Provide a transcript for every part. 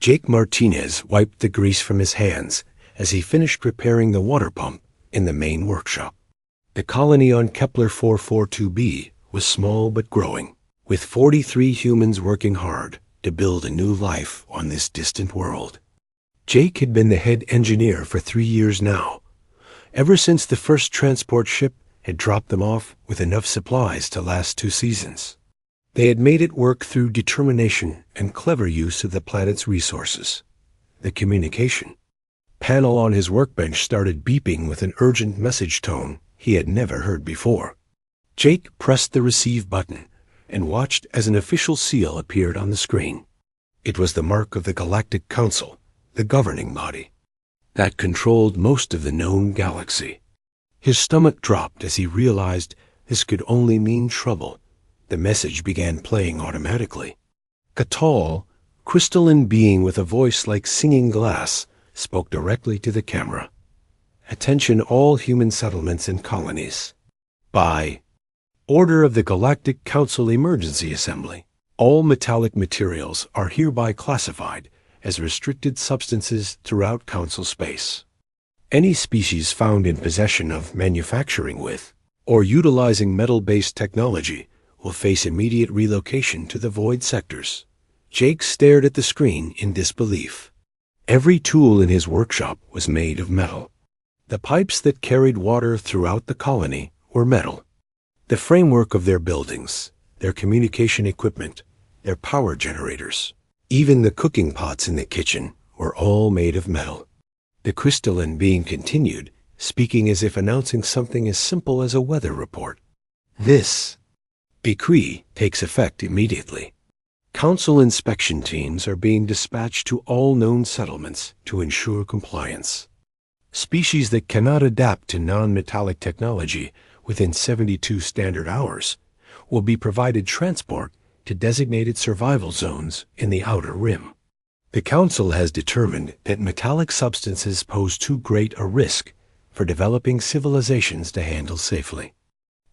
Jake Martinez wiped the grease from his hands as he finished repairing the water pump in the main workshop. The colony on Kepler 442b was small but growing, with 43 humans working hard to build a new life on this distant world. Jake had been the head engineer for 3 years now, ever since the first transport ship had dropped them off with enough supplies to last 2 seasons. They had made it work through determination and clever use of the planet's resources. The communication panel on his workbench started beeping with an urgent message tone he had never heard before. Jake pressed the receive button and watched as an official seal appeared on the screen. It was the mark of the Galactic Council, the governing body that controlled most of the known galaxy. His stomach dropped as he realized this could only mean trouble. The message began playing automatically. A tall, crystalline being with a voice like singing glass spoke directly to the camera. Attention all human settlements and colonies. By order of the Galactic Council Emergency Assembly, all metallic materials are hereby classified as restricted substances throughout Council space. Any species found in possession of, manufacturing with, or utilizing metal-based technology will face immediate relocation to the void sectors. Jake stared at the screen in disbelief. Every tool in his workshop was made of metal. The pipes that carried water throughout the colony were metal. The framework of their buildings, their communication equipment, their power generators, even the cooking pots in the kitchen were all made of metal. The crystalline being continued, speaking as if announcing something as simple as a weather report. This decree takes effect immediately. Council inspection teams are being dispatched to all known settlements to ensure compliance. Species that cannot adapt to non-metallic technology within 72 standard hours will be provided transport to designated survival zones in the outer rim. The Council has determined that metallic substances pose too great a risk for developing civilizations to handle safely.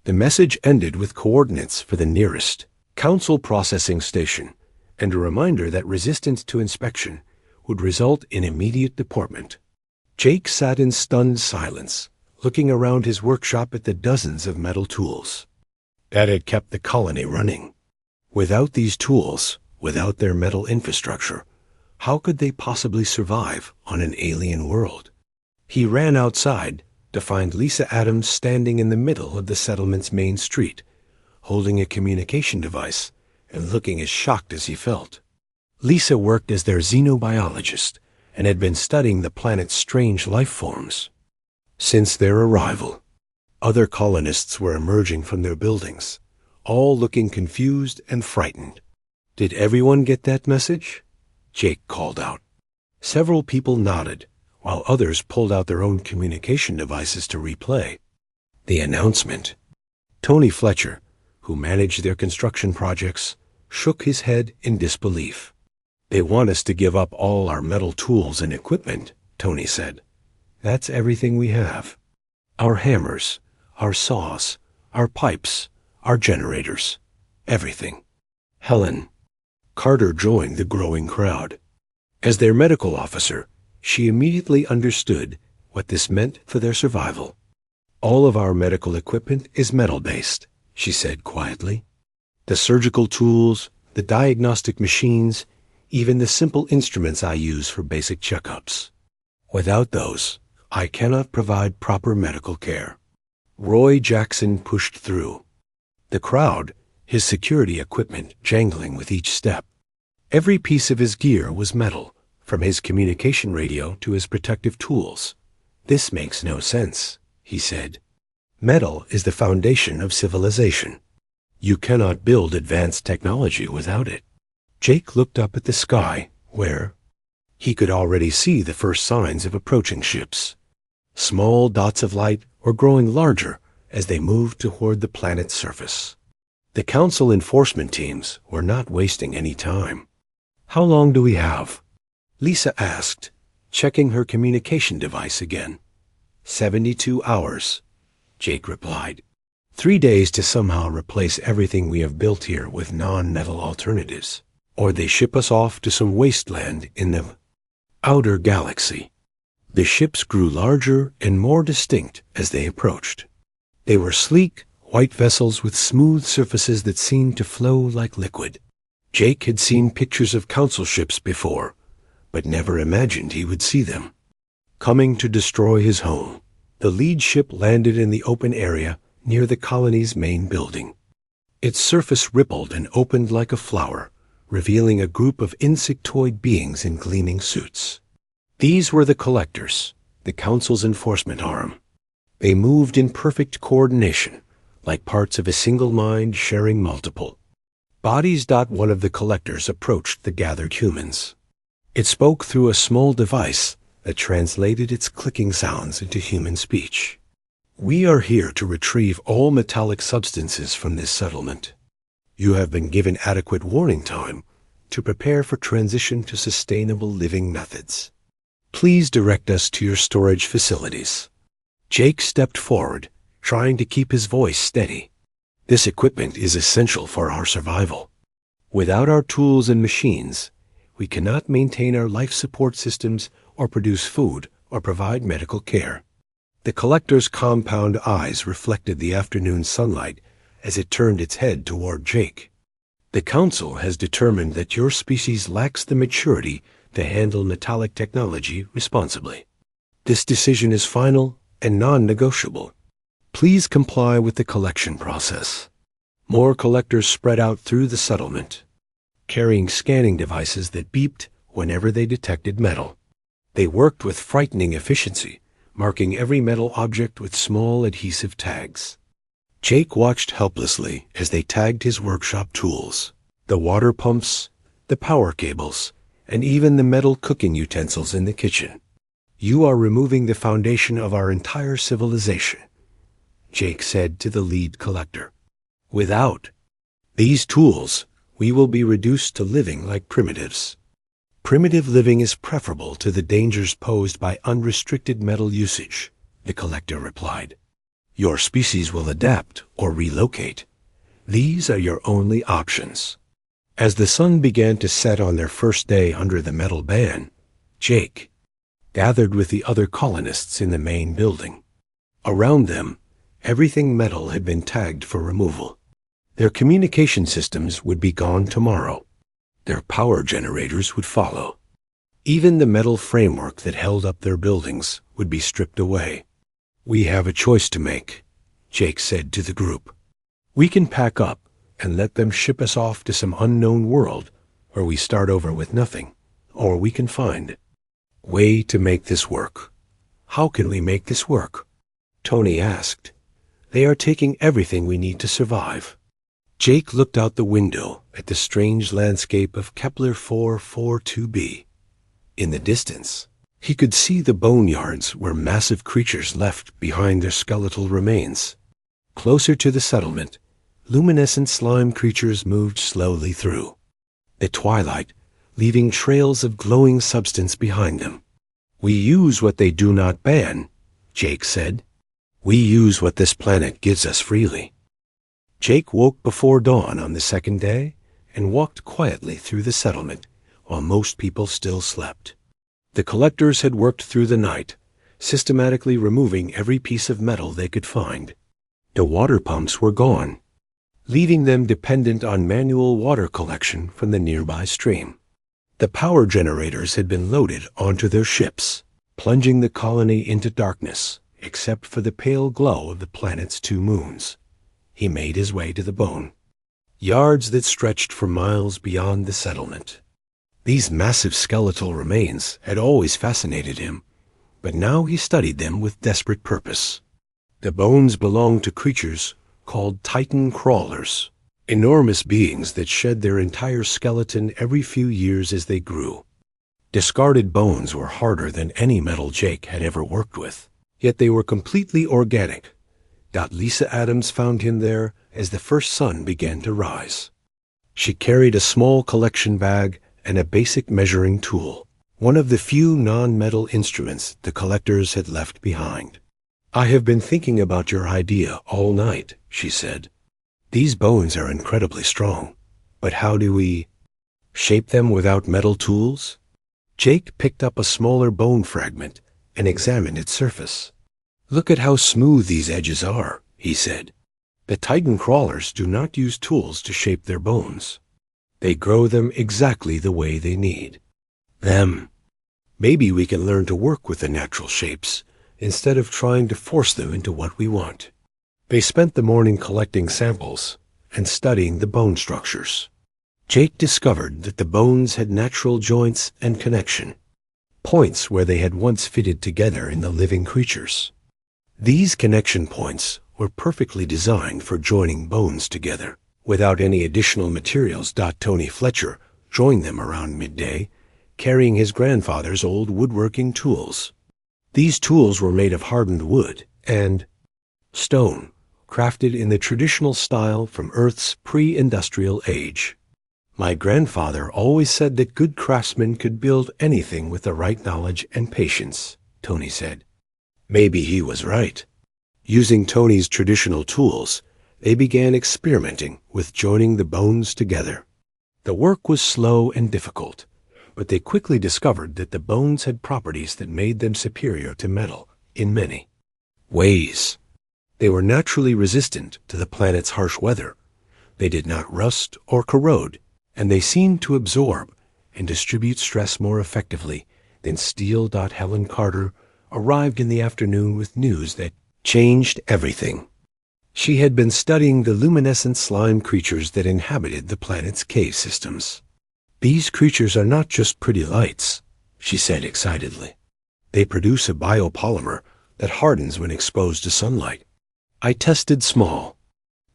The message ended with coordinates for the nearest Council processing station and a reminder that resistance to inspection would result in immediate deportment. Jake sat in stunned silence, looking around his workshop at the dozens of metal tools that had kept the colony running. Without these tools, without their metal infrastructure, how could they possibly survive on an alien world? He ran outside to find Lisa Adams standing in the middle of the settlement's main street, holding a communication device and looking as shocked as he felt. Lisa worked as their xenobiologist and had been studying the planet's strange life forms. Since their arrival, other colonists were emerging from their buildings, all looking confused and frightened. Did everyone get that message? Jake called out. Several people nodded, while others pulled out their own communication devices to replay the announcement. Tony Fletcher, who managed their construction projects, shook his head in disbelief. They want us to give up all our metal tools and equipment, Tony said. That's everything we have. Our hammers, our saws, our pipes, our generators, everything. Helen Carter joined the growing crowd. As their medical officer, she immediately understood what this meant for their survival. All of our medical equipment is metal-based, she said quietly. The surgical tools, the diagnostic machines, even the simple instruments I use for basic checkups. Without those, I cannot provide proper medical care. Roy Jackson pushed through. The crowd, his security equipment jangling with each step. Every piece of his gear was metal, from his communication radio to his protective tools. This makes no sense, he said. Metal is the foundation of civilization. You cannot build advanced technology without it. Jake looked up at the sky, where he could already see the first signs of approaching ships. Small dots of light were growing larger as they moved toward the planet's surface. The Council enforcement teams were not wasting any time. How long do we have? Lisa asked, checking her communication device again. 72 hours, Jake replied. 3 days to somehow replace everything we have built here with non-metal alternatives. or they ship us off to some wasteland in the outer galaxy. The ships grew larger and more distinct as they approached. They were sleek, white vessels with smooth surfaces that seemed to flow like liquid. Jake had seen pictures of council ships before, but never imagined he would see them. Coming to destroy his home, the lead ship landed in the open area near the colony's main building. Its surface rippled and opened like a flower, revealing a group of insectoid beings in gleaming suits. These were the Collectors, the Council's enforcement arm. They moved in perfect coordination, like parts of a single mind sharing multiple bodies. One of the Collectors approached the gathered humans. It spoke through a small device that translated its clicking sounds into human speech. "We are here to retrieve all metallic substances from this settlement. You have been given adequate warning time to prepare for transition to sustainable living methods. Please direct us to your storage facilities." Jake stepped forward, trying to keep his voice steady. "This equipment is essential for our survival. Without our tools and machines, we cannot maintain our life support systems or produce food or provide medical care." The Collector's compound eyes reflected the afternoon sunlight as it turned its head toward Jake. "The Council has determined that your species lacks the maturity to handle metallic technology responsibly. This decision is final and non-negotiable. Please comply with the collection process." More Collectors spread out through the settlement, carrying scanning devices that beeped whenever they detected metal. They worked with frightening efficiency, marking every metal object with small adhesive tags. Jake watched helplessly as they tagged his workshop tools, the water pumps, the power cables, and even the metal cooking utensils in the kitchen. "You are removing the foundation of our entire civilization," Jake said to the lead Collector. "Without these tools, we will be reduced to living like primitives. Primitive living is preferable to the dangers posed by unrestricted metal usage," the Collector replied. "Your species will adapt or relocate. These are your only options." As the sun began to set on their first day under the metal ban, Jake gathered with the other colonists in the main building. Around them, everything metal had been tagged for removal. Their communication systems would be gone tomorrow. Their power generators would follow. Even the metal framework that held up their buildings would be stripped away. "We have a choice to make," Jake said to the group. "We can pack up and let them ship us off to some unknown world where we start over with nothing, or we can find a way to make this work." "How can we make this work?" Tony asked. "They are taking everything we need to survive." Jake looked out the window at the strange landscape of Kepler 442b. In the distance, he could see the boneyards where massive creatures left behind their skeletal remains. Closer to the settlement, luminescent slime creatures moved slowly through the twilight, leaving trails of glowing substance behind them. "We use what they do not ban," Jake said. "We use what this planet gives us freely." Jake woke before dawn on the second day and walked quietly through the settlement while most people still slept. The Collectors had worked through the night, systematically removing every piece of metal they could find. The water pumps were gone, leaving them dependent on manual water collection from the nearby stream. The power generators had been loaded onto their ships, plunging the colony into darkness, except for the pale glow of the planet's 2 moons. He made his way to the bone yards that stretched for miles beyond the settlement. These massive skeletal remains had always fascinated him, but now he studied them with desperate purpose. The bones belonged to creatures called Titan crawlers, enormous beings that shed their entire skeleton every few years as they grew. Discarded bones were harder than any metal Jake had ever worked with, yet they were completely organic. Lisa Adams found him there as the first sun began to rise. She carried a small collection bag and a basic measuring tool, one of the few non-metal instruments the Collectors had left behind. "I have been thinking about your idea all night," she said. "These bones are incredibly strong, but how do we—" Shape them without metal tools? Jake picked up a smaller bone fragment and examined its surface. Look at how smooth these edges are, he said. The Titan crawlers do not use tools to shape their bones. They grow them exactly the way they need them. Maybe we can learn to work with the natural shapes instead of trying to force them into what we want. They spent the morning collecting samples and studying the bone structures. Jake discovered that the bones had natural joints and connection, points where they had once fitted together in the living creatures. These connection points were perfectly designed for joining bones together without any additional materials. Tony Fletcher joined them around midday, carrying his grandfather's old woodworking tools. These tools were made of hardened wood and stone, crafted in the traditional style from Earth's pre-industrial age. My grandfather always said that good craftsmen could build anything with the right knowledge and patience, Tony said. Maybe he was right. Using Tony's traditional tools, they began experimenting with joining the bones together. The work was slow and difficult, but they quickly discovered that the bones had properties that made them superior to metal in many ways. They were naturally resistant to the planet's harsh weather. They did not rust or corrode, and they seemed to absorb and distribute stress more effectively than steel. Helen Carter arrived in the afternoon with news that changed everything. She had been studying the luminescent slime creatures that inhabited the planet's cave systems. These creatures are not just pretty lights, she said excitedly. They produce a biopolymer that hardens when exposed to sunlight. I tested small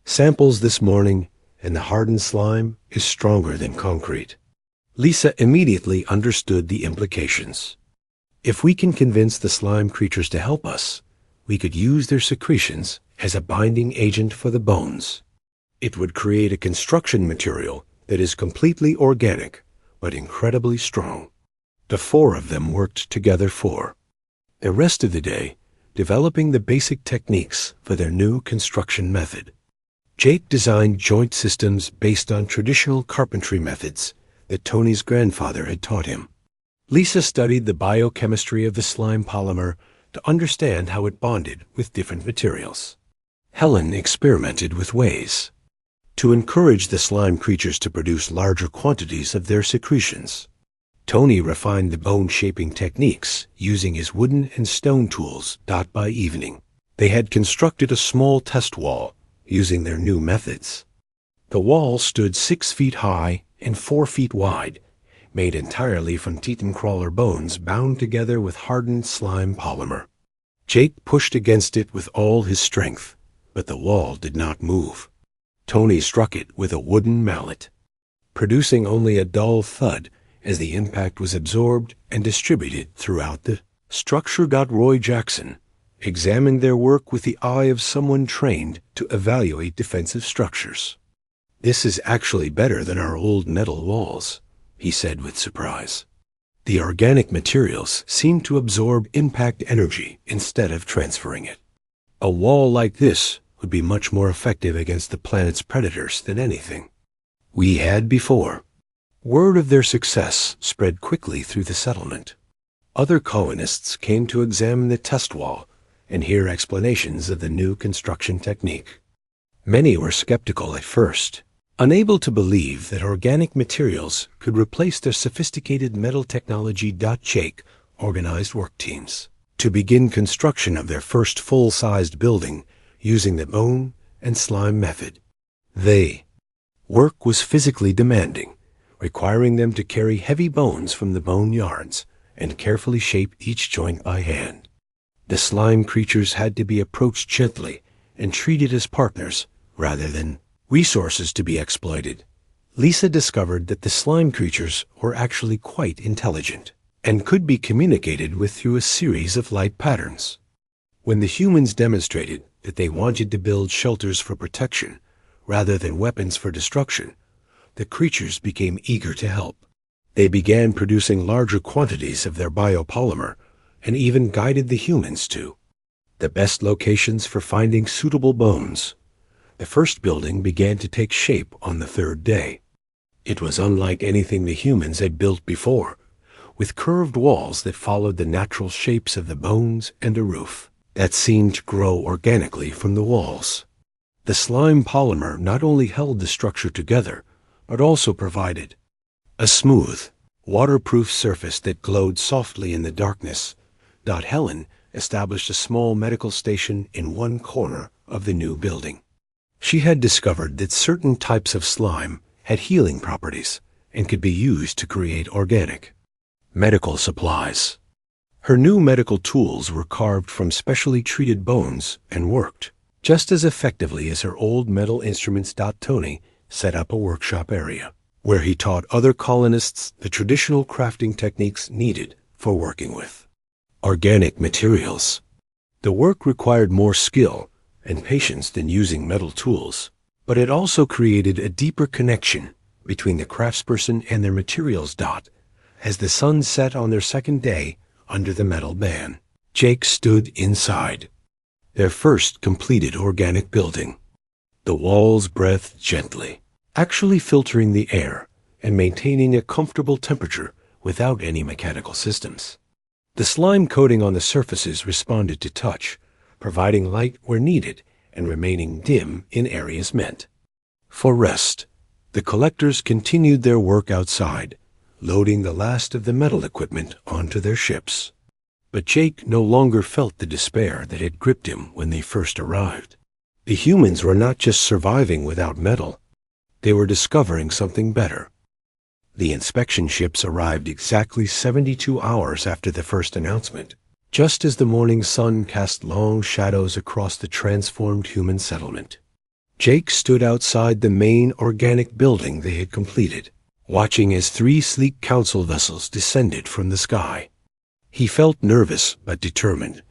samples this morning, and the hardened slime is stronger than concrete. Lisa immediately understood the implications. If we can convince the slime creatures to help us, we could use their secretions as a binding agent for the bones. It would create a construction material that is completely organic, but incredibly strong. The four of them worked together for the rest of the day, developing the basic techniques for their new construction method. Jake designed joint systems based on traditional carpentry methods that Tony's grandfather had taught him. Lisa studied the biochemistry of the slime polymer to understand how it bonded with different materials. Helen experimented with ways to encourage the slime creatures to produce larger quantities of their secretions. Tony refined the bone-shaping techniques using his wooden and stone tools. By evening, they had constructed a small test wall using their new methods. The wall stood 6 feet high and 4 feet wide, made entirely from Titan crawler bones bound together with hardened slime polymer. Jake pushed against it with all his strength, but the wall did not move. Tony struck it with a wooden mallet, producing only a dull thud as the impact was absorbed and distributed throughout the structure. Roy Jackson examined their work with the eye of someone trained to evaluate defensive structures. This is actually better than our old metal walls, he said with surprise. The organic materials seem to absorb impact energy instead of transferring it. A wall like this would be much more effective against the planet's predators than anything we had before. Word of their success spread quickly through the settlement. Other colonists came to examine the test wall and hear explanations of the new construction technique. Many were skeptical at first, unable to believe that organic materials could replace their sophisticated metal technology. Jake organized work teams to begin construction of their first full-sized building using the bone and slime method. Work was physically demanding, requiring them to carry heavy bones from the bone yards and carefully shape each joint by hand. The slime creatures had to be approached gently and treated as partners rather than resources to be exploited. Lisa discovered that the slime creatures were actually quite intelligent and could be communicated with through a series of light patterns. When the humans demonstrated that they wanted to build shelters for protection rather than weapons for destruction, the creatures became eager to help. They began producing larger quantities of their biopolymer and even guided the humans to the best locations for finding suitable bones. The first building began to take shape on the third day. It was unlike anything the humans had built before, with curved walls that followed the natural shapes of the bones and a roof that seemed to grow organically from the walls. The slime polymer not only held the structure together, but also provided a smooth, waterproof surface that glowed softly in the darkness. Helen established a small medical station in one corner of the new building. She had discovered that certain types of slime had healing properties and could be used to create organic medical supplies. Her new medical tools were carved from specially treated bones and worked just as effectively as her old metal instruments. Tony set up a workshop area where he taught other colonists the traditional crafting techniques needed for working with organic materials. The work required more skill and patience than using metal tools, but it also created a deeper connection between the craftsperson and their materials. As the sun set on their second day under the metal ban, Jake stood inside their first completed organic building. The walls breathed gently, actually filtering the air and maintaining a comfortable temperature without any mechanical systems. The slime coating on the surfaces responded to touch, providing light where needed and remaining dim in areas meant for rest. The collectors continued their work outside, loading the last of the metal equipment onto their ships. But Jake no longer felt the despair that had gripped him when they first arrived. The humans were not just surviving without metal, they were discovering something better. The inspection ships arrived exactly 72 hours after the first announcement, just as the morning sun cast long shadows across the transformed human settlement. Jake stood outside the main organic building they had completed, watching as 3 sleek council vessels descended from the sky. He felt nervous but determined,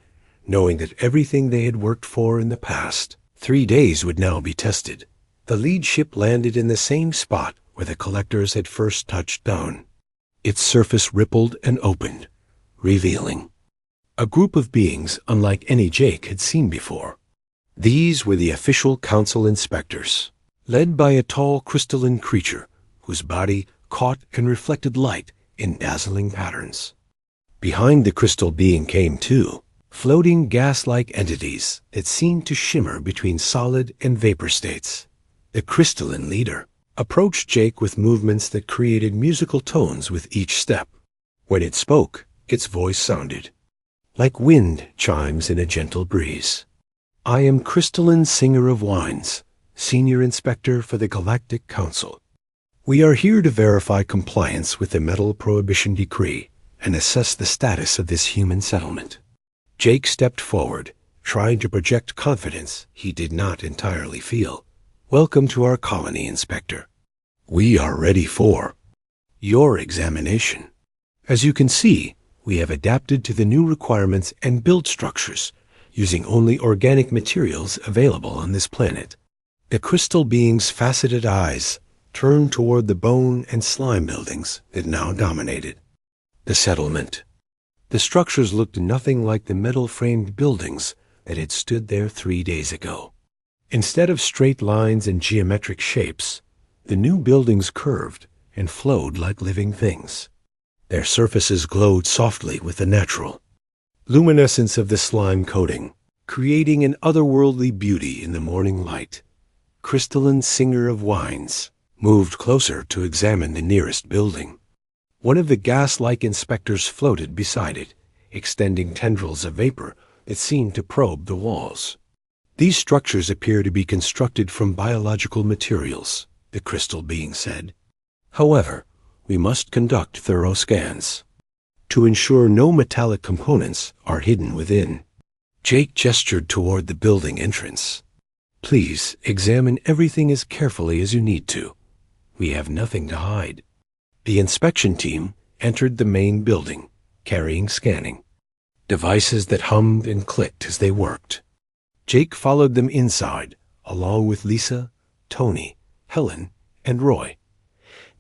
knowing that everything they had worked for in the past 3 days would now be tested. The lead ship landed in the same spot where the collectors had first touched down. Its surface rippled and opened, revealing a group of beings unlike any Jake had seen before. These were the official council inspectors, led by a tall crystalline creature whose body caught and reflected light in dazzling patterns. Behind the crystal being came 2 floating gas-like entities that seemed to shimmer between solid and vapor states. The crystalline leader approached Jake with movements that created musical tones with each step. When it spoke, its voice sounded like wind chimes in a gentle breeze. I am Crystalline Singer of Wines, Senior Inspector for the Galactic Council. We are here to verify compliance with the Metal Prohibition Decree and assess the status of this human settlement. Jake stepped forward, trying to project confidence he did not entirely feel. Welcome to our colony, Inspector. We are ready for your examination. As you can see, we have adapted to the new requirements and built structures using only organic materials available on this planet. The crystal being's faceted eyes turned toward the bone and slime buildings that now dominated the settlement. The structures looked nothing like the metal-framed buildings that had stood there 3 days ago. Instead of straight lines and geometric shapes, the new buildings curved and flowed like living things. Their surfaces glowed softly with the natural luminescence of the slime coating, creating an otherworldly beauty in the morning light. Crystalline Singer of Wines moved closer to examine the nearest building. One of the gas-like inspectors floated beside it, extending tendrils of vapor that seemed to probe the walls. These structures appear to be constructed from biological materials, the crystal being said. However, we must conduct thorough scans to ensure no metallic components are hidden within. Jake gestured toward the building entrance. Please examine everything as carefully as you need to. We have nothing to hide. The inspection team entered the main building, carrying scanning devices that hummed and clicked as they worked. Jake followed them inside, along with Lisa, Tony, Helen, and Roy.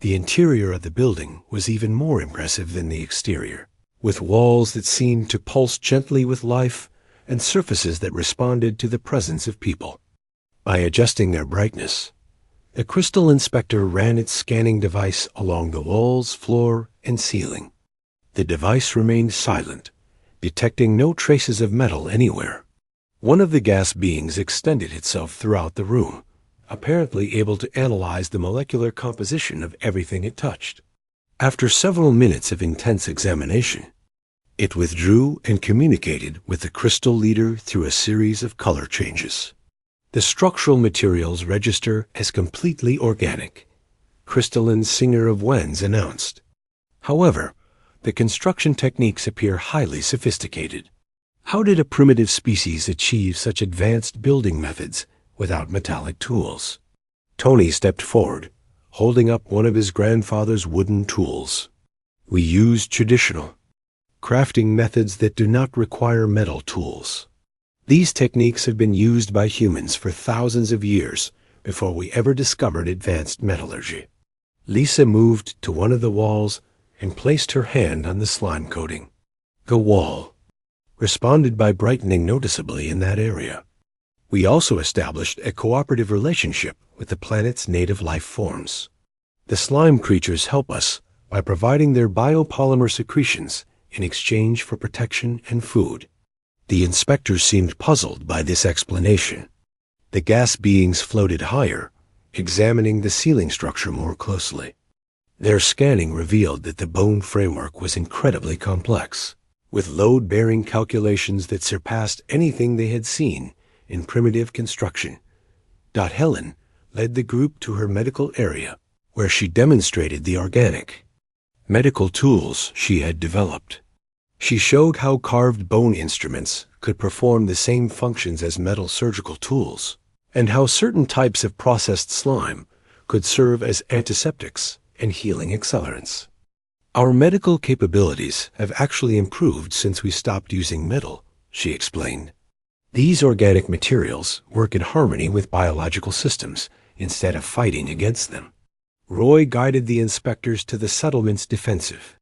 The interior of the building was even more impressive than the exterior, with walls that seemed to pulse gently with life and surfaces that responded to the presence of people. By adjusting their brightness, The crystal inspector ran its scanning device along the walls, floor, and ceiling. The device remained silent, detecting no traces of metal anywhere. One of the gas beings extended itself throughout the room, apparently able to analyze the molecular composition of everything it touched. After several minutes of intense examination, it withdrew and communicated with the crystal leader through a series of color changes. The structural materials register as completely organic, Crystalline Singer of Wens announced. However, the construction techniques appear highly sophisticated. How did a primitive species achieve such advanced building methods without metallic tools? Tony stepped forward, holding up one of his grandfather's wooden tools. We use traditional crafting methods that do not require metal tools. These techniques have been used by humans for thousands of years before we ever discovered advanced metallurgy. Lisa moved to one of the walls and placed her hand on the slime coating. The wall responded by brightening noticeably in that area. We also established a cooperative relationship with the planet's native life forms. The slime creatures help us by providing their biopolymer secretions in exchange for protection and food. The inspectors seemed puzzled by this explanation. The gas beings floated higher, examining the ceiling structure more closely. Their scanning revealed that the bone framework was incredibly complex, with load-bearing calculations that surpassed anything they had seen in primitive construction. Helen led the group to her medical area, where she demonstrated the organic medical tools she had developed. She showed how carved bone instruments could perform the same functions as metal surgical tools, and how certain types of processed slime could serve as antiseptics and healing accelerants. Our medical capabilities have actually improved since we stopped using metal, she explained. These organic materials work in harmony with biological systems instead of fighting against them. Roy guided the inspectors to the settlement's defensive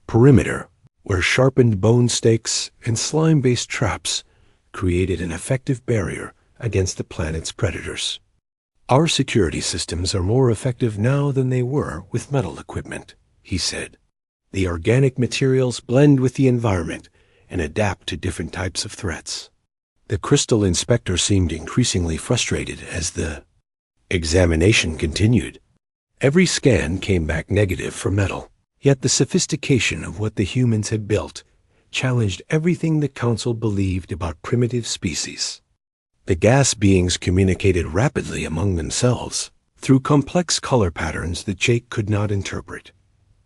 perimeter, where sharpened bone stakes and slime-based traps created an effective barrier against the planet's predators. Our security systems are more effective now than they were with metal equipment, he said. The organic materials blend with the environment and adapt to different types of threats. The crystal inspector seemed increasingly frustrated as the examination continued. Every scan came back negative for metal. Yet the sophistication of what the humans had built challenged everything the Council believed about primitive species. The gas beings communicated rapidly among themselves through complex color patterns that Jake could not interpret.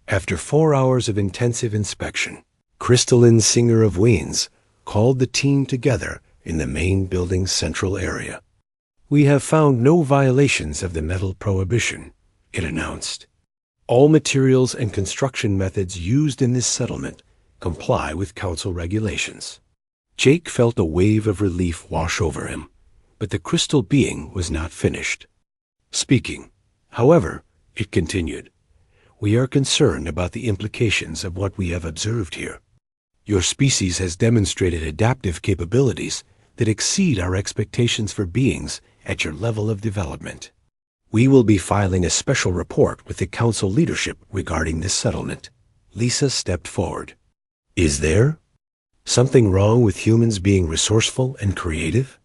After 4 hours of intensive inspection, Crystalline Singer of Wens called the team together in the main building's central area. We have found no violations of the metal prohibition, it announced. All materials and construction methods used in this settlement comply with Council regulations. Jake felt a wave of relief wash over him, but the crystal being was not finished speaking. However, it continued, we are concerned about the implications of what we have observed here. Your species has demonstrated adaptive capabilities that exceed our expectations for beings at your level of development. We will be filing a special report with the Council leadership regarding this settlement. Lisa stepped forward. Is there something wrong with humans being resourceful and creative?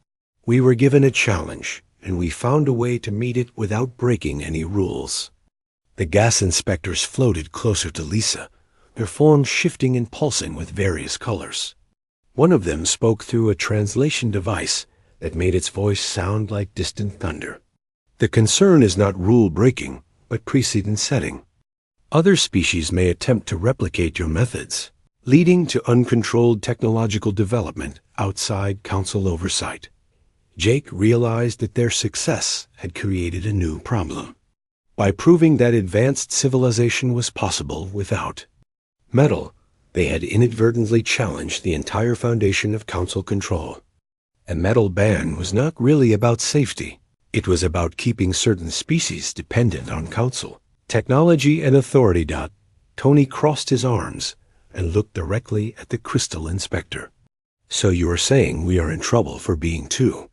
We were given a challenge, and we found a way to meet it without breaking any rules. The gas inspectors floated closer to Lisa, their forms shifting and pulsing with various colors. One of them spoke through a translation device that made its voice sound like distant thunder. The concern is not rule-breaking, but precedent setting. Other species may attempt to replicate your methods, leading to uncontrolled technological development outside Council oversight. Jake realized that their success had created a new problem. By proving that advanced civilization was possible without metal, they had inadvertently challenged the entire foundation of Council control. A metal ban was not really about safety. It was about keeping certain species dependent on Council technology and authority. Tony crossed his arms and looked directly at the crystal inspector. So you are saying we are in trouble for being too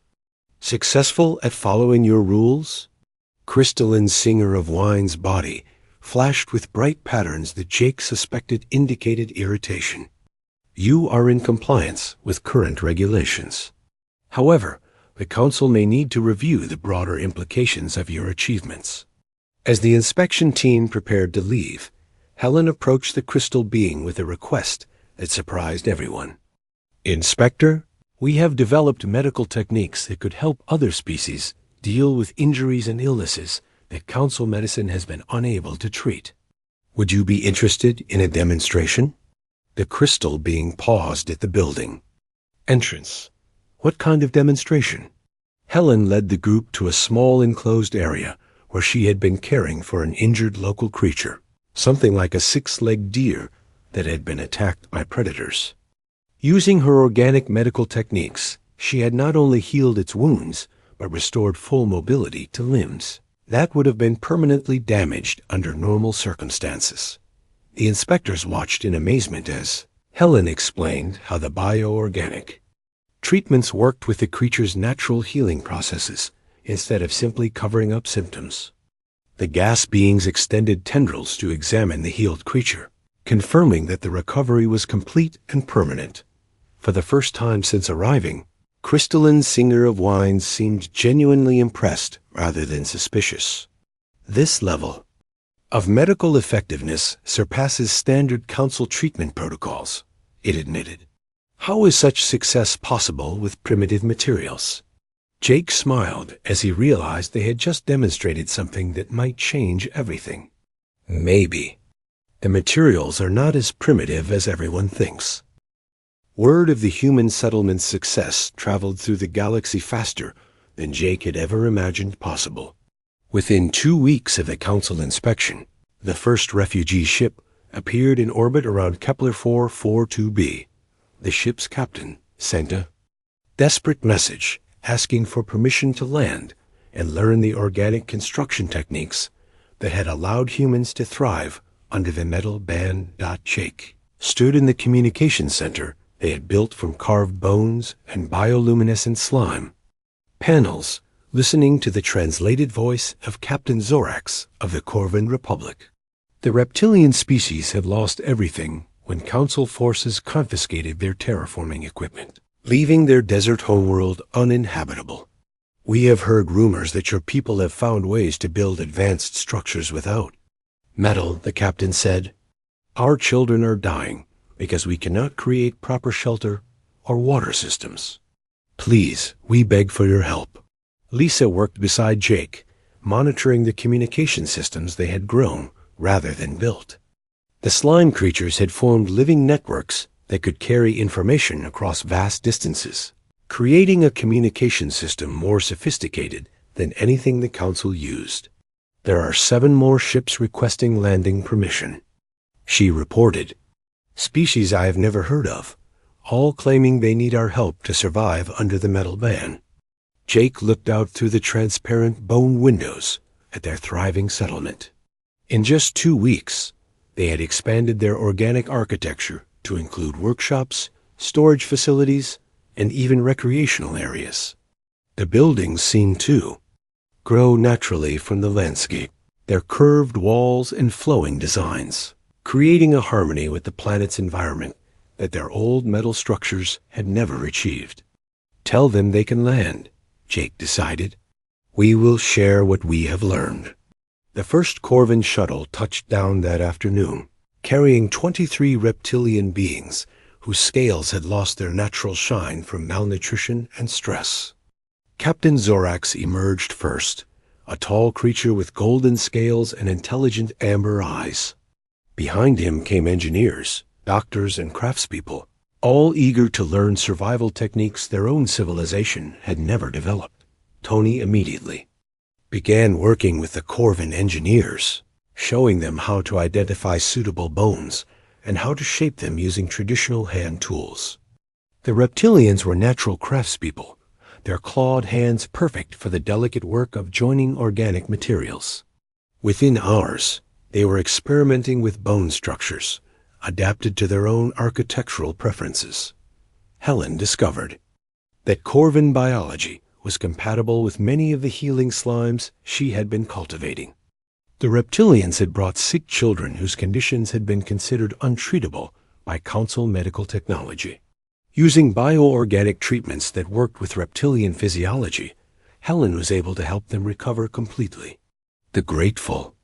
successful at following your rules? crystalline singer of wine's body flashed with bright patterns that Jake suspected indicated irritation. You are in compliance with current regulations. However, the Council may need to review the broader implications of your achievements. As the inspection team prepared to leave, Helen approached the crystal being with a request that surprised everyone. Inspector, we have developed medical techniques that could help other species deal with injuries and illnesses that Council medicine has been unable to treat. Would you be interested in a demonstration? The crystal being paused at the building. Entrance. What kind of demonstration? Helen led the group to a small enclosed area where she had been caring for an injured local creature, something like a six-legged deer that had been attacked by predators. Using her organic medical techniques, she had not only healed its wounds, but restored full mobility to limbs that would have been permanently damaged under normal circumstances. The inspectors watched in amazement as Helen explained how the bioorganic treatments worked with the creature's natural healing processes instead of simply covering up symptoms. The gas beings extended tendrils to examine the healed creature, confirming that the recovery was complete and permanent. For the first time since arriving, crystalline singer of wines seemed genuinely impressed rather than suspicious. This level of medical effectiveness surpasses standard Council treatment protocols, it admitted. How is such success possible with primitive materials? Jake smiled as he realized they had just demonstrated something that might change everything. Maybe. The materials are not as primitive as everyone thinks. Word of the human settlement's success traveled through the galaxy faster than Jake had ever imagined possible. Within 2 weeks of the Council inspection, the first refugee ship appeared in orbit around Kepler 442b. The ship's captain sent a desperate message asking for permission to land and learn the organic construction techniques that had allowed humans to thrive under the metal ban. Jake stood in the communication center they had built from carved bones and bioluminescent slime. Panels listening to the translated voice of Captain Zorax of the Corvan Republic. The reptilian species had lost everything when Council forces confiscated their terraforming equipment, leaving their desert homeworld uninhabitable. We have heard rumors that your people have found ways to build advanced structures without metal, the captain said. Our children are dying because we cannot create proper shelter or water systems. Please, we beg for your help. Lisa worked beside Jake, monitoring the communication systems they had grown rather than built. The slime creatures had formed living networks that could carry information across vast distances, creating a communication system more sophisticated than anything the Council used. There are 7 more ships requesting landing permission, she reported. Species I have never heard of, all claiming they need our help to survive under the metal ban. Jake looked out through the transparent bone windows at their thriving settlement. In just 2 weeks, they had expanded their organic architecture to include workshops, storage facilities, and even recreational areas. The buildings seemed to grow naturally from the landscape, their curved walls and flowing designs, creating a harmony with the planet's environment that their old metal structures had never achieved. Tell them they can land, Jake decided. We will share what we have learned. The first Corvan shuttle touched down that afternoon, carrying 23 reptilian beings whose scales had lost their natural shine from malnutrition and stress. Captain Zorax emerged first, a tall creature with golden scales and intelligent amber eyes. Behind him came engineers, doctors, and craftspeople, all eager to learn survival techniques their own civilization had never developed. Tony immediately began working with the Corvan engineers, showing them how to identify suitable bones and how to shape them using traditional hand tools. The reptilians were natural craftspeople, their clawed hands perfect for the delicate work of joining organic materials. Within hours, they were experimenting with bone structures, adapted to their own architectural preferences. Helen discovered that Corvan biology was compatible with many of the healing slimes she had been cultivating. The reptilians had brought sick children whose conditions had been considered untreatable by Council medical technology. Using bioorganic treatments that worked with reptilian physiology, Helen was able to help them recover completely. The grateful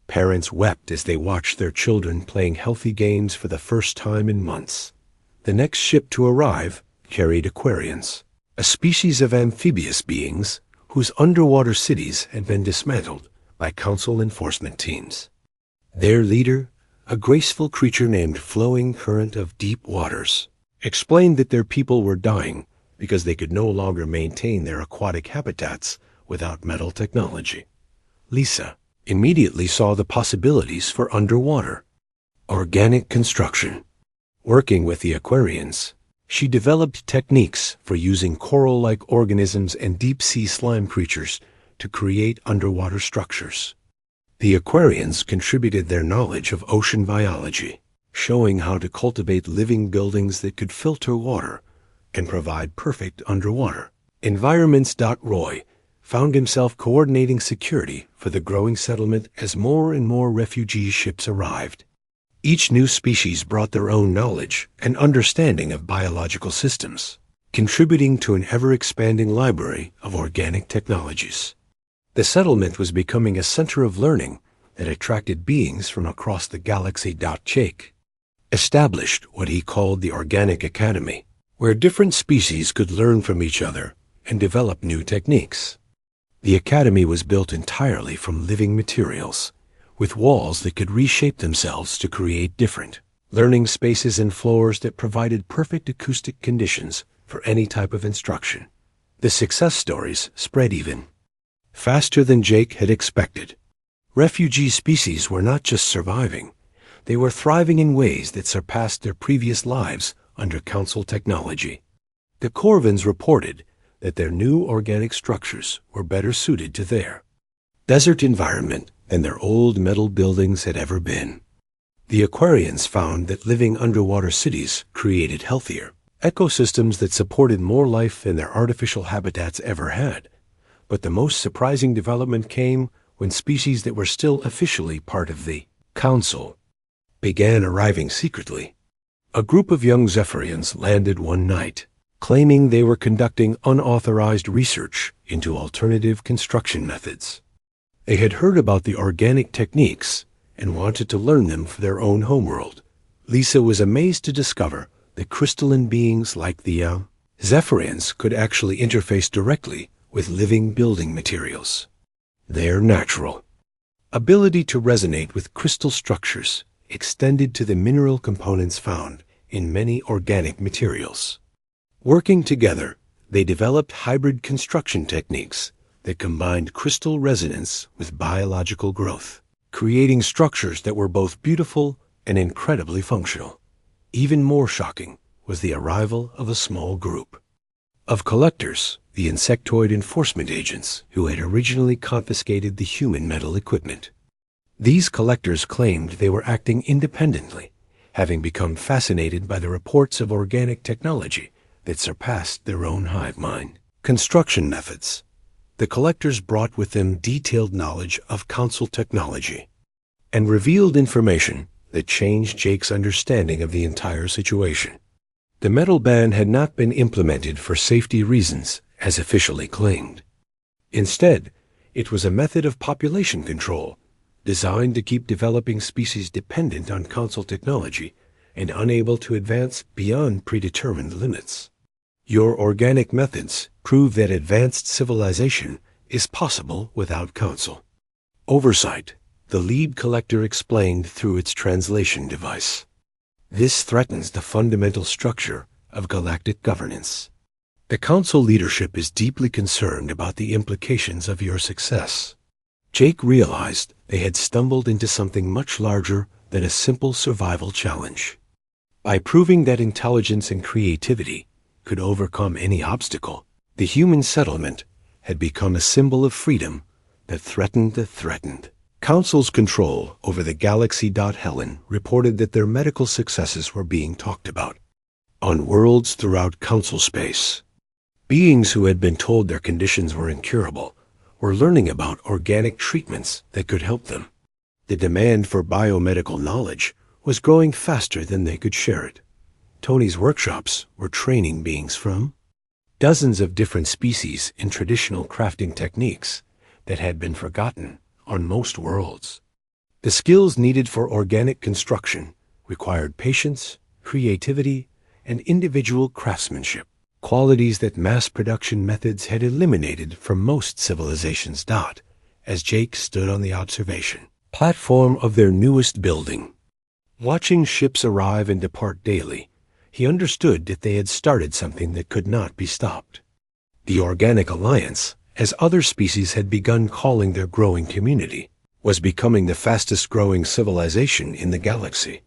parents wept as they watched their children playing healthy games for the first time in months. The next ship to arrive carried Aquarians, a species of amphibious beings whose underwater cities had been dismantled by Council enforcement teams. Their leader, a graceful creature named Flowing Current of Deep Waters, explained that their people were dying because they could no longer maintain their aquatic habitats without metal technology. Lisa immediately saw the possibilities for underwater organic construction. Working with the Aquarians, she developed techniques for using coral-like organisms and deep-sea slime creatures to create underwater structures. The Aquarians contributed their knowledge of ocean biology, showing how to cultivate living buildings that could filter water and provide perfect underwater environments. Roy found himself coordinating security for the growing settlement as more and more refugee ships arrived. Each new species brought their own knowledge and understanding of biological systems, contributing to an ever-expanding library of organic technologies. The settlement was becoming a center of learning that attracted beings from across the galaxy. Jake established what he called the Organic Academy, where different species could learn from each other and develop new techniques. The academy was built entirely from living materials, with walls that could reshape themselves to create different learning spaces and floors that provided perfect acoustic conditions for any type of instruction. The success stories spread even faster than Jake had expected. Refugee species were not just surviving, they were thriving in ways that surpassed their previous lives under Council technology. The Corvins reported that their new organic structures were better suited to their desert environment than their old metal buildings had ever been. The Aquarians found that living underwater cities created healthier ecosystems that supported more life than their artificial habitats ever had. But the most surprising development came when species that were still officially part of the Council began arriving secretly. A group of young Zephyrians landed one night, claiming they were conducting unauthorized research into alternative construction methods. They had heard about the organic techniques and wanted to learn them for their own homeworld. Lisa was amazed to discover that crystalline beings like the Zephyrians could actually interface directly with living building materials. Their natural ability to resonate with crystal structures extended to the mineral components found in many organic materials. Working together, they developed hybrid construction techniques that combined crystal resonance with biological growth, creating structures that were both beautiful and incredibly functional. Even more shocking was the arrival of a small group of collectors, the insectoid enforcement agents who had originally confiscated the human metal equipment. These collectors claimed they were acting independently, having become fascinated by the reports of organic technology that surpassed their own hive mind. Construction methods. The collectors brought with them detailed knowledge of Council technology and revealed information that changed Jake's understanding of the entire situation. The metal ban had not been implemented for safety reasons, as officially claimed. Instead, it was a method of population control designed to keep developing species dependent on Council technology and unable to advance beyond predetermined limits. Your organic methods prove that advanced civilization is possible without Council oversight, the lead collector explained through its translation device. This threatens the fundamental structure of galactic governance. The Council leadership is deeply concerned about the implications of your success. Jake realized they had stumbled into something much larger than a simple survival challenge. By proving that intelligence and creativity could overcome any obstacle, the human settlement had become a symbol of freedom that threatened the threatened. Council's control over the galaxy. Helen reported that their medical successes were being talked about on worlds throughout Council space. Beings who had been told their conditions were incurable were learning about organic treatments that could help them. The demand for biomedical knowledge was growing faster than they could share it. Tony's workshops were training beings from dozens of different species in traditional crafting techniques that had been forgotten on most worlds. The skills needed for organic construction required patience, creativity, and individual craftsmanship, qualities that mass production methods had eliminated from most civilizations. As Jake stood on the observation platform of their newest building, watching ships arrive and depart daily, he understood that they had started something that could not be stopped. The Organic Alliance, as other species had begun calling their growing community, was becoming the fastest-growing civilization in the galaxy.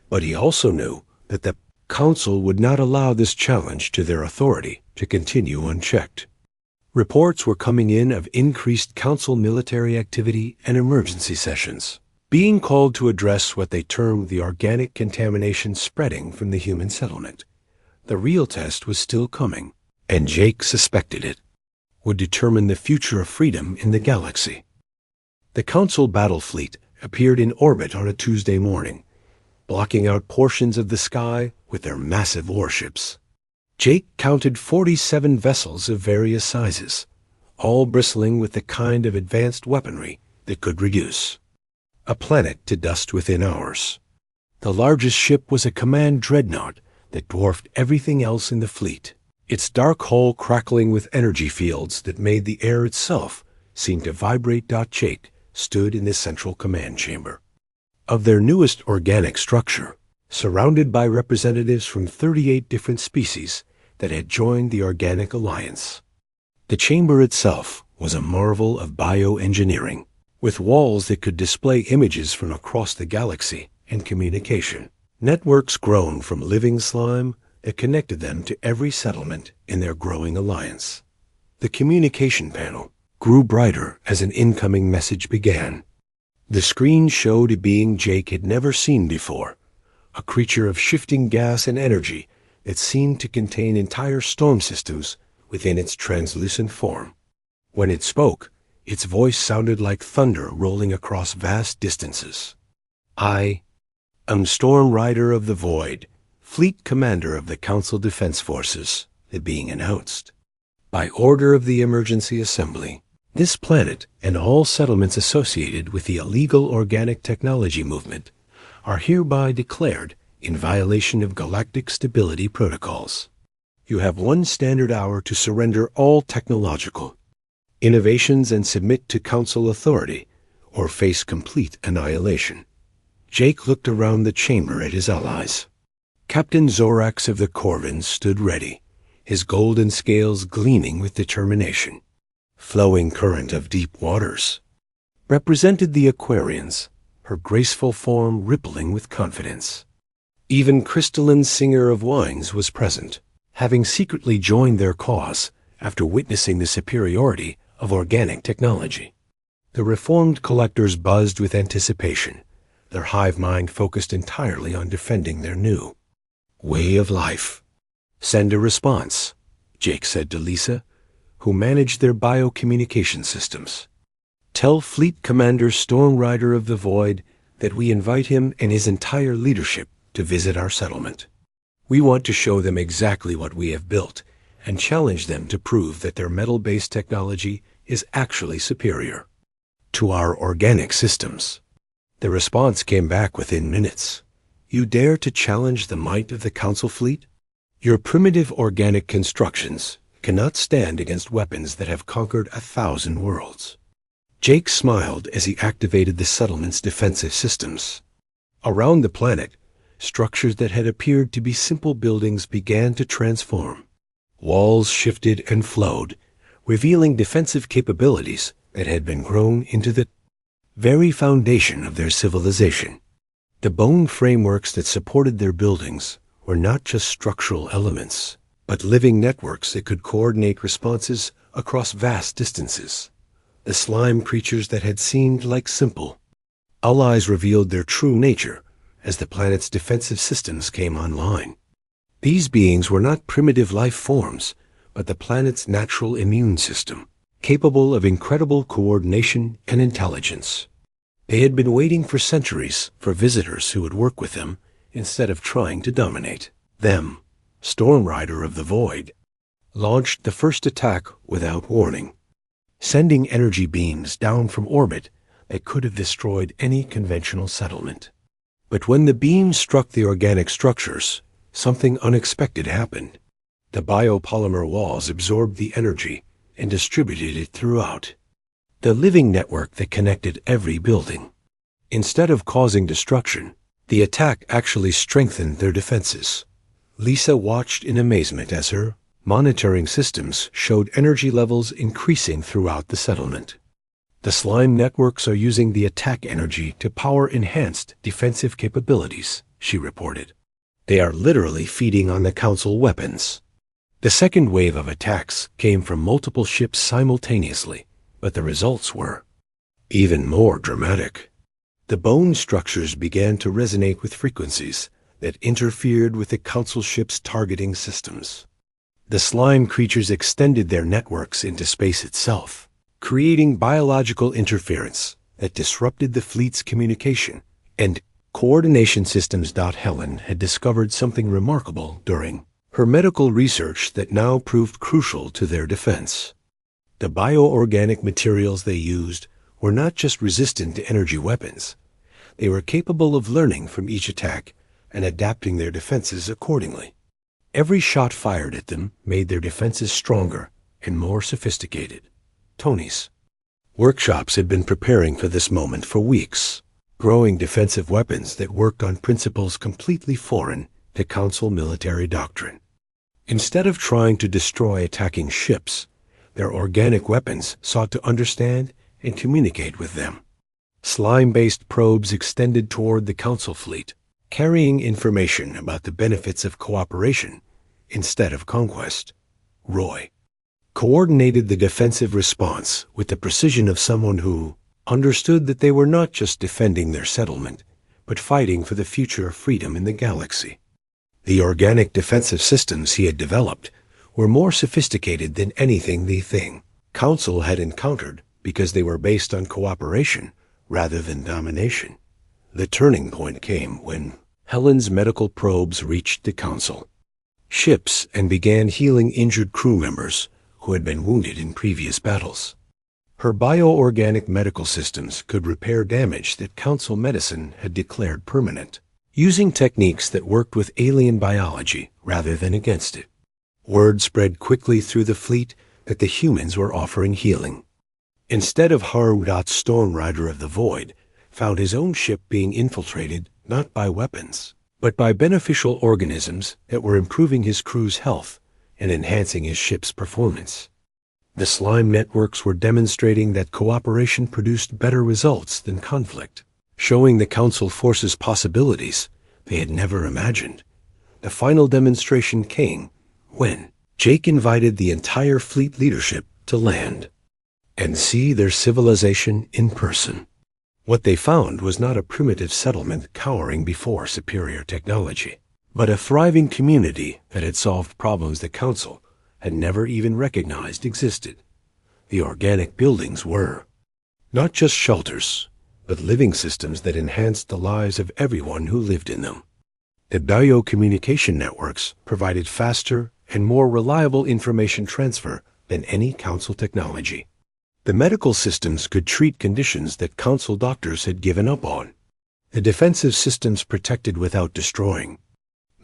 But he also knew that the Council would not allow this challenge to their authority to continue unchecked. Reports were coming in of increased Council military activity and emergency sessions, being called to address what they termed the organic contamination spreading from the human settlement. The real test was still coming, and Jake suspected it would determine the future of freedom in the galaxy. The Council battle fleet appeared in orbit on a Tuesday morning, blocking out portions of the sky with their massive warships. Jake counted 47 vessels of various sizes, all bristling with the kind of advanced weaponry that could reduce a planet to dust within hours. The largest ship was a command dreadnought that dwarfed everything else in the fleet, its dark hull crackling with energy fields that made the air itself seem to vibrate. Jake stood in the central command chamber of their newest organic structure, surrounded by representatives from 38 different species that had joined the Organic Alliance. The chamber itself was a marvel of bioengineering, with walls that could display images from across the galaxy and communication. Networks grown from living slime that connected them to every settlement in their growing alliance. The communication panel grew brighter as an incoming message began. The screen showed a being Jake had never seen before, a creature of shifting gas and energy that seemed to contain entire storm systems within its translucent form. When it spoke, its voice sounded like thunder rolling across vast distances. "I am Storm Rider of the Void, Fleet Commander of the Council Defense Forces," the being announced. "By order of the Emergency Assembly, this planet and all settlements associated with the illegal organic technology movement are hereby declared in violation of galactic stability protocols. You have 1 standard hour to surrender all technological innovations and submit to Council authority, or face complete annihilation." Jake looked around the chamber at his allies. Captain Zorax of the Corvins stood ready, his golden scales gleaming with determination. Flowing Current of Deep Waters represented the Aquarians, her graceful form rippling with confidence. Even Crystalline Singer of Wines was present, having secretly joined their cause after witnessing the superiority of organic technology. The reformed collectors buzzed with anticipation, their hive mind focused entirely on defending their new way of life. "Send a response," Jake said to Lisa, who managed their biocommunication systems. "Tell Fleet Commander Storm Rider of the Void that we invite him and his entire leadership to visit our settlement. We want to show them exactly what we have built and challenge them to prove that their metal-based technology is actually superior to our organic systems." The response came back within minutes. "You dare to challenge the might of the Council fleet? Your primitive organic constructions cannot stand against weapons that have conquered 1,000 worlds." Jake smiled as he activated the settlement's defensive systems. Around the planet, structures that had appeared to be simple buildings began to transform. Walls shifted and flowed, revealing defensive capabilities that had been grown into the very foundation of their civilization. The bone frameworks that supported their buildings were not just structural elements, but living networks that could coordinate responses across vast distances. The slime creatures that had seemed like simple allies revealed their true nature as the planet's defensive systems came online. These beings were not primitive life forms, but the planet's natural immune system, capable of incredible coordination and intelligence. They had been waiting for centuries for visitors who would work with them instead of trying to dominate them. Storm Rider of the Void launched the first attack without warning, sending energy beams down from orbit that could have destroyed any conventional settlement. But when the beams struck the organic structures, something unexpected happened. The biopolymer walls absorbed the energy and distributed it throughout the living network that connected every building. Instead of causing destruction, the attack actually strengthened their defenses. Lisa watched in amazement as her monitoring systems showed energy levels increasing throughout the settlement. The slime networks are using the attack energy to power enhanced defensive capabilities, she reported. They are literally feeding on the Council weapons. The second wave of attacks came from multiple ships simultaneously, but the results were even more dramatic. The bone structures began to resonate with frequencies that interfered with the Council ships' targeting systems. The slime creatures extended their networks into space itself, creating biological interference that disrupted the fleet's communication and coordination systems. Helen had discovered something remarkable during her medical research that now proved crucial to their defense. The bioorganic materials they used were not just resistant to energy weapons. They were capable of learning from each attack and adapting their defenses accordingly. Every shot fired at them made their defenses stronger and more sophisticated. Tony's workshops had been preparing for this moment for weeks, growing defensive weapons that worked on principles completely foreign to Council military doctrine. Instead of trying to destroy attacking ships, their organic weapons sought to understand and communicate with them. Slime-based probes extended toward the Council fleet, carrying information about the benefits of cooperation instead of conquest. Roy coordinated the defensive response with the precision of someone who understood that they were not just defending their settlement, but fighting for the future of freedom in the galaxy. The organic defensive systems he had developed were more sophisticated than anything the Council had encountered because they were based on cooperation rather than domination. The turning point came when Helen's medical probes reached the Council ships and began healing injured crew members who had been wounded in previous battles. Her bioorganic medical systems could repair damage that Council medicine had declared permanent, using techniques that worked with alien biology rather than against it. Word spread quickly through the fleet that the humans were offering healing. Instead of harmed, Storm Rider of the Void found his own ship being infiltrated not by weapons, but by beneficial organisms that were improving his crew's health and enhancing his ship's performance. The slime networks were demonstrating that cooperation produced better results than conflict, showing the Council forces possibilities they had never imagined. The final demonstration came when Jake invited the entire fleet leadership to land and see their civilization in person. What they found was not a primitive settlement cowering before superior technology, but a thriving community that had solved problems the Council had never even recognized existed. The organic buildings were not just shelters, but living systems that enhanced the lives of everyone who lived in them. The biocommunication networks provided faster and more reliable information transfer than any Council technology. The medical systems could treat conditions that Council doctors had given up on. The defensive systems protected without destroying,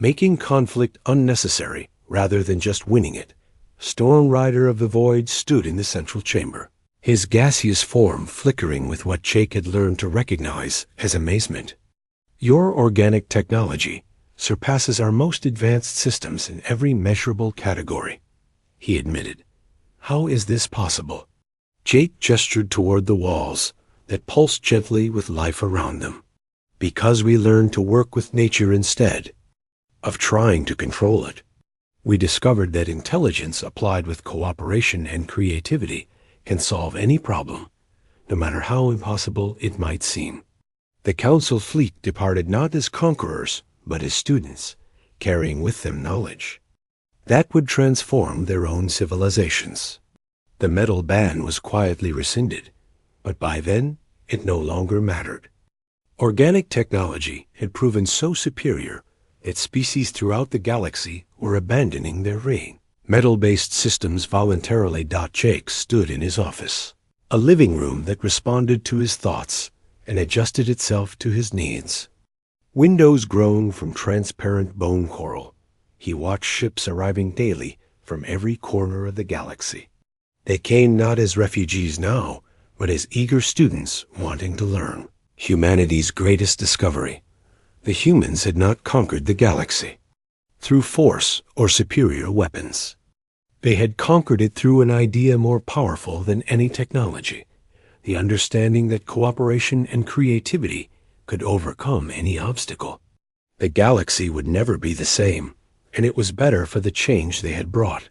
making conflict unnecessary rather than just winning it. Storm Rider of the Void stood in the central chamber, his gaseous form flickering with what Jake had learned to recognize as amazement. Your organic technology surpasses our most advanced systems in every measurable category, he admitted. How is this possible? Jake gestured toward the walls that pulsed gently with life around them. Because we learned to work with nature instead of trying to control it. We discovered that intelligence applied with cooperation and creativity can solve any problem, no matter how impossible it might seem. The Council fleet departed not as conquerors, but as students, carrying with them knowledge. That would transform their own civilizations. The metal ban was quietly rescinded, but by then it no longer mattered. Organic technology had proven so superior that species throughout the galaxy were abandoning their reign. Metal-based systems voluntarily. Jake stood in his office, a living room that responded to his thoughts and adjusted itself to his needs. Windows grown from transparent bone coral, he watched ships arriving daily from every corner of the galaxy. They came not as refugees now, but as eager students wanting to learn. Humanity's greatest discovery. The humans had not conquered the galaxy through force or superior weapons. They had conquered it through an idea more powerful than any technology, the understanding that cooperation and creativity could overcome any obstacle. The galaxy would never be the same, and it was better for the change they had brought.